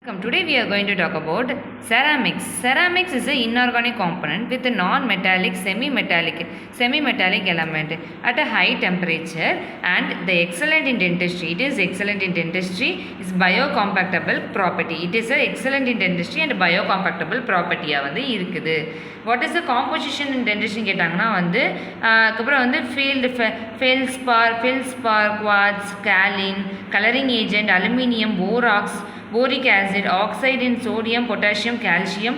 Today we are going to talk about ceramics. Ceramics is an inorganic component with a non-metallic, semi-metallic element at a high temperature, and the excellent in dentistry. It is excellent in dentistry. Is biocompatible property. It is excellent in dentistry and biocompatible property வந்து இருக்குது. What is the composition in dentistry கேட்டாங்கன்னா வந்து அதுக்கப்புறம் வந்து feldspar, quartz, kaolin, coloring agent, aluminium, borax, boric acid, oxide in sodium, potassium, calcium,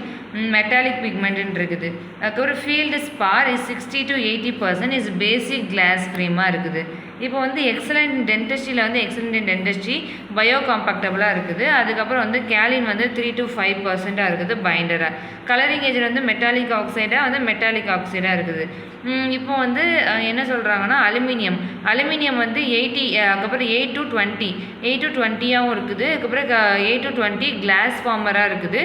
metallic pigment இருக்குது. அதுக்கப்புறம் feldspar is 60 to 80% is basic glass ஃப்ரேமாக இருக்குது. இப்போ வந்து எக்ஸலண்ட் டென்டிஸ்ட்ரியில் வந்து எக்ஸலண்ட் டென்டிஸ்ட்ரி பயோ காம்பேக்டபுளாக இருக்குது. அதுக்கப்புறம் வந்து கேலின் வந்து 3 to 5% இருக்குது பைண்டராக. கலரிங் ஏஜென்ட் வந்து மெட்டாலிக் ஆக்சைடாக இருக்குது. இப்போ வந்து என்ன சொல்கிறாங்கன்னா அலுமினியம் வந்து 80, அதுக்கப்புறம் 8 to 20 இருக்குது. அதுக்கப்புறம் 8 to 20 கிளாஸ் ஃபார்மராக இருக்குது.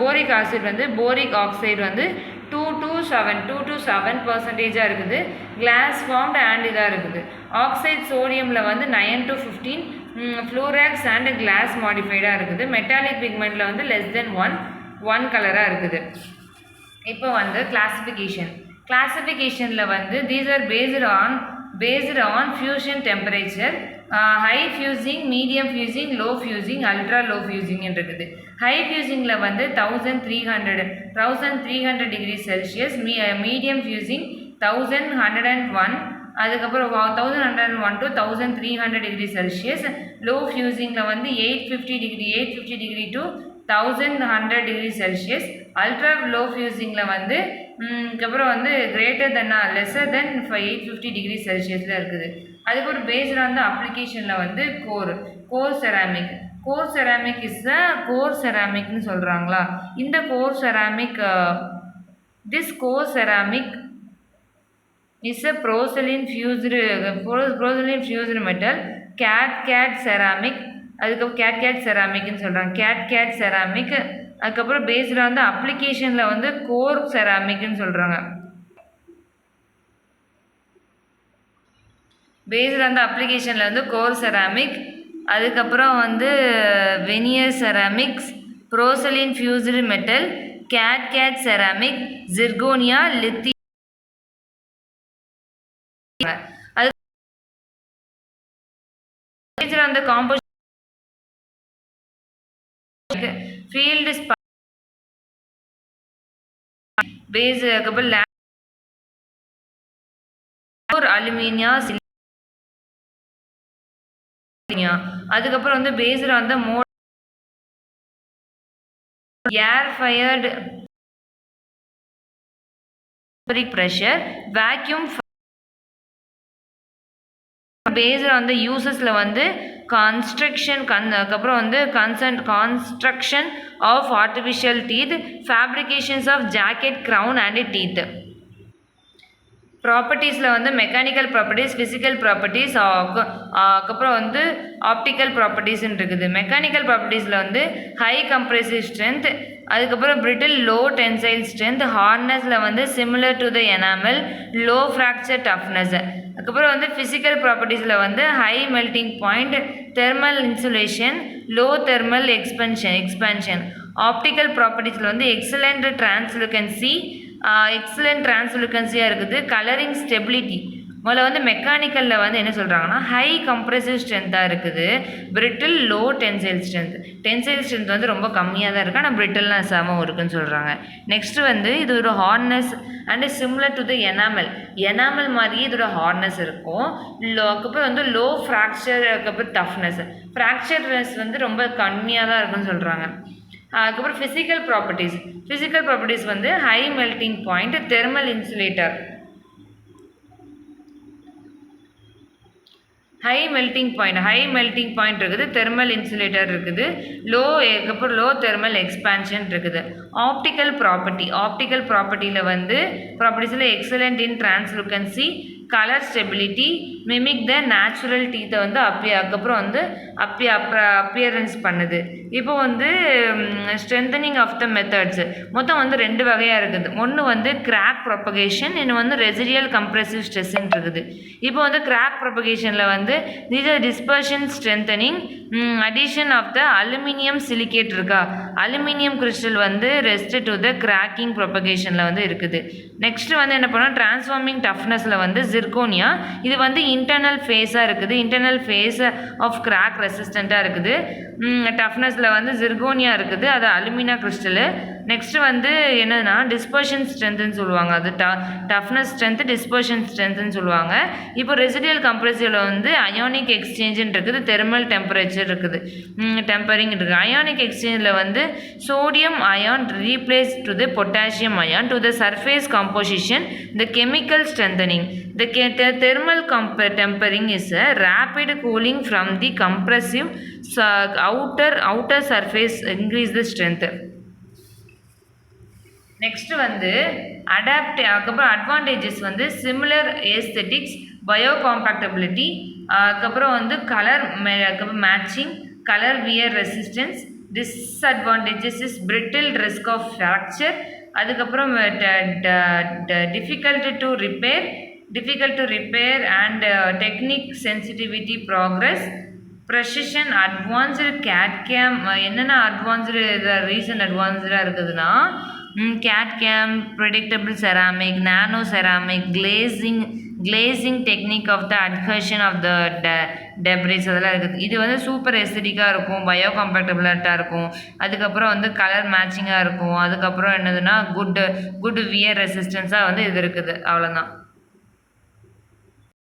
போரிக் ஆசிட் வந்து போரிக் ஆக்சைடு வந்து 2 to 7% இருக்குது. கிளாஸ் ஃபார்ம்டு அண்ட் இதாக இருக்குது. ஆக்சைட் சோடியமில் வந்து 9 to 15, ஃப்ளூராக்ஸ் அண்ட் கிளாஸ் மாடிஃபைடாக இருக்குது. மெட்டாலிக் பிக்மெண்ட்டில் வந்து லெஸ் தென் ஒன் கலராக இருக்குது. இப்போ வந்து கிளாசிஃபிகேஷனில் வந்து these R based on fusion temperature, high fusing, medium fusing, low fusing, ultra low fusing இருக்குது. ஹை ஃபியூசிங்கில் வந்து 1300 டிகிரி செல்சியஸ், மீடியம் ஃபியூசிங் 1101, அதுக்கப்புறம் 1101 to 1300 டிகிரி செல்சியஸ். லோ ஃபியூசிங்கில் வந்து 850 degree to 1100 degree celsius. Ultra low ஃபியூசிங்கில் வந்து அதுக்கப்புறம் வந்து லெஸ்ஸர் தென் 850 degree செல்சியஸில் இருக்குது. அதுக்கப்புறம் பேஸ்ட் ஆன் த அப்ளிகேஷனில் வந்து core ceramic is the core செராமிக்னு சொல்கிறாங்களா. இந்த core ceramic is a porcelain fused metal, CAD ceramic. அதுக்கப்புறம் CAD செராமிக்னு சொல்கிறாங்க. CAD ceramic. அதுக்கப்புறம் பேஸ்டு ஆன் த அப்ளிகேஷனில் வந்து கோர் செராமிக்னு சொல்கிறாங்க. பேஸ்டு ஆன் த அப்ளிகேஷனில் வந்து கோர் செராமிக். அதுக்கப்புறம் வந்து veneer ceramics, porcelain fused metal, CAD ceramic, zirconia, lithium. அது based on the composition field base. அதுக்கப்புறம் அலுமினியா, அதுக்கப்புறம் வந்து based on the air fired pressure, vacuum. Based on the யூசஸில் வந்து அதுக்கப்புறம் வந்து construction of artificial teeth, fabrications of jacket, crown and teeth. ப்ராப்பர்ட்டிஸில் வந்து மெக்கானிக்கல் ப்ராப்பர்ட்டிஸ், ஃபிசிக்கல் ப்ராப்பர்ட்டிஸ், அதுக்கப்புறம் வந்து ஆப்டிக்கல் ப்ராப்பர்ட்டிஸ்ன்னு இருக்குது. மெக்கானிக்கல் ப்ராப்பர்ட்டிஸில் வந்து ஹை கம்ப்ரெசிவ் ஸ்ட்ரென்த், அதுக்கப்புறம் பிரிட்டில் லோ டென்சைல் ஸ்ட்ரென்த், ஹார்ட்னஸில் வந்து similar to the enamel, low fracture toughness. அதுக்கப்புறம் வந்து ஃபிசிக்கல் ப்ராப்பர்ட்டிஸில் வந்து high melting point, thermal insulation, low thermal expansion. Optical ப்ராப்பர்ட்டிஸில் வந்து எக்ஸலண்ட் டிரான்ஸ்லுக்கன்சியாக இருக்குது. Colouring stability. முதல்ல வந்து மெக்கானிக்கலில் வந்து என்ன சொல்கிறாங்கன்னா ஹை கம்ப்ரெசிவ் ஸ்ட்ரென்த்தாக இருக்குது. பிரிட்டில் லோ டென்சைல் ஸ்ட்ரென்த் வந்து ரொம்ப கம்மியாக தான் இருக்குது, ஆனால் பிரிட்டில்னா செமம் இருக்குன்னு சொல்கிறாங்க. நெக்ஸ்ட்டு வந்து இது ஒரு hardness and similar to the enamel மாதிரியே இதோட ஹார்ட்னஸ் இருக்கும். அதுக்கப்புறம் வந்து லோ ஃப்ராக்சர், அதுக்கப்புறம் டஃப்னஸ். ஃப்ராக்சர்னஸ் வந்து ரொம்ப கம்மியாக தான் இருக்குன்னு சொல்கிறாங்க. அதுக்கப்புறம் ஃபிசிக்கல் ப்ராப்பர்ட்டிஸ் வந்து high melting point, thermal insulator. High melting point இருக்குது, தெர்மல் இன்சுலேட்டர் இருக்குது, அதுக்கப்புறம் லோ தெர்மல் எக்ஸ்பான்ஷன் இருக்குது. ஆப்டிக்கல் ப்ராப்பர்ட்டியில் வந்து ப்ராப்பர்ட்டிஸில் excellent in translucency, colour stability, mimic the natural டீத்தை வந்து அதுக்கப்புறம் வந்து அப்பியரன்ஸ் பண்ணுது. இப்போ வந்து ஸ்ட்ரென்தனிங் ஆஃப் த மெத்தட்ஸ் மொத்தம் வந்து 2 வகையாக இருக்குது. ஒன்று வந்து கிராக் ப்ரொபகேஷன், இன்னும் வந்து ரெசிடியல் கம்ப்ரெசிவ் ஸ்ட்ரெஸ்ன்னு இருக்குது. இப்போ வந்து கிராக் ப்ரொபகேஷனில் வந்து these are dispersion strengthening addition of the aluminium silicate இருக்கா, அலுமினியம் கிறிஸ்டல் வந்து ரெஸ்ட் டு த கிராக்கிங் ப்ரொபகேஷனில் வந்து இருக்குது. நெக்ஸ்ட் வந்து என்ன பண்ணோம், டிரான்ஸ்ஃபார்மிங் டஃப்னஸில் வந்து ஜிர்கோனியா, இது வந்து இன்டர்னல் ஃபேஸாக இருக்குது, இன்டர்னல் ஃபேஸ் ஆஃப் கிராக் ரெசிஸ்டண்ட்டாக இருக்குது. டஃப்னஸில் வந்து ஜிர்கோனியா இருக்குது, அது அலுமினா கிறிஸ்டலு. நெக்ஸ்ட் வந்து என்னதுன்னா டிஸ்பர்ஷன் ஸ்ட்ரென்த்துன்னு சொல்லுவாங்க, அது டஃப்னஸ் ஸ்ட்ரென்த்து டிஸ்பர்ஷன் ஸ்ட்ரென்த்துன்னு சொல்லுவாங்க. இப்போ ரெசிடியல் கம்ப்ரெசிவில் வந்து அயோனிக் எக்ஸ்சேஞ்சுன்னு இருக்குது, தெர்மல் டெம்பரேச்சர் இருக்குது, டெம்பரிங் இருக்குது. அயானிக் எக்ஸ்சேஞ்சில் வந்து sodium ion replace to the potassium ion to the surface composition the chemical strengthening. The thermal tempering is a rapid cooling from the compressive outer surface increase the strength. Next வந்து அதுக்கப்புறம் advantages வந்து similar aesthetics, biocompatibility, அதுக்கப்புறம் வந்து colour matching, colour wear resistance. Disadvantages is brittle risk of fracture, அதுக்கப்புறம் difficult to repair and technique sensitivity progress. Precision advanced CAD CAM, என்னென்ன advanced reason அட்வான்ஸ்டாக இருக்குதுன்னா CAD CAM, predictable ceramic, nano ceramic, glazing technique of the adhesion of the debris அதெல்லாம் இருக்குது. இது வந்து super எஸ்தெட்டிக்காக இருக்கும், bio கம்பேக்டபிளாக இருக்கும், அதுக்கப்புறம் வந்து கலர் மேட்சிங்காக இருக்கும், அதுக்கப்புறம் என்னதுன்னா குட் வியர் ரெசிஸ்டன்ஸாக வந்து இது இருக்குது. அவ்வளோதான்.